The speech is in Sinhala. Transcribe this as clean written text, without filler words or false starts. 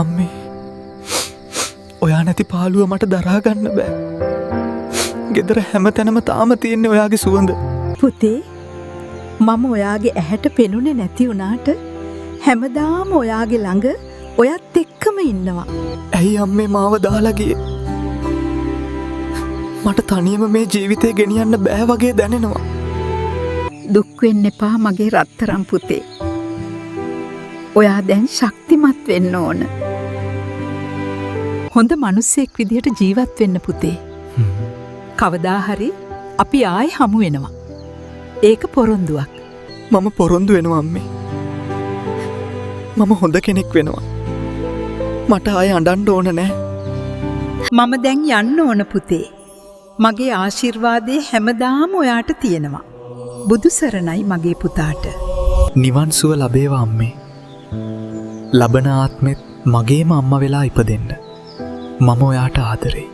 අම්මේ ඔයා නැති පාළුව මට දරා ගන්න බෑ. ගෙදර හැමතැනම තාම තියෙන්නේ ඔයාගේ සුවඳ. පුතේ මම ඔයාගේ ඇහැට පෙනුනේ නැති වුණාට හැමදාම ඔයාගේ ළඟ ඔයත් එක්කම ඉන්නවා. ඇයි අම්මේ මාව දාලා ගියේ? මට තනියම මේ ජීවිතේ ගෙනියන්න බෑ වගේ දැනෙනවා. දුක් වෙන්න එපා මගේ රත්තරන් පුතේ. ඔයා දැන් ශක්තිමත් වෙන්න ඕන. හොඳ මිනිස්සෙක් විදිහට ජීවත් වෙන්න පුතේ. කවදා හරි අපි ආයෙ හමු වෙනවා. ඒක පොරොන්දුවක්. මම පොරොන්දු වෙනවා අම්මේ. මම හොඳ කෙනෙක් වෙනවා. මට ආයෙ අඬන්න ඕන නෑ. මම දැන් යන්න ඕන පුතේ. මගේ ආශිර්වාදේ හැමදාම ඔයාට තියෙනවා. බුදු සරණයි මගේ පුතාට. නිවන් සුව ලැබේවා අම්මේ. ලබන ආත්මෙත් මගේම අම්මා වෙලා ඉපදෙන්න. මම ඔයාට ආදරෙයි.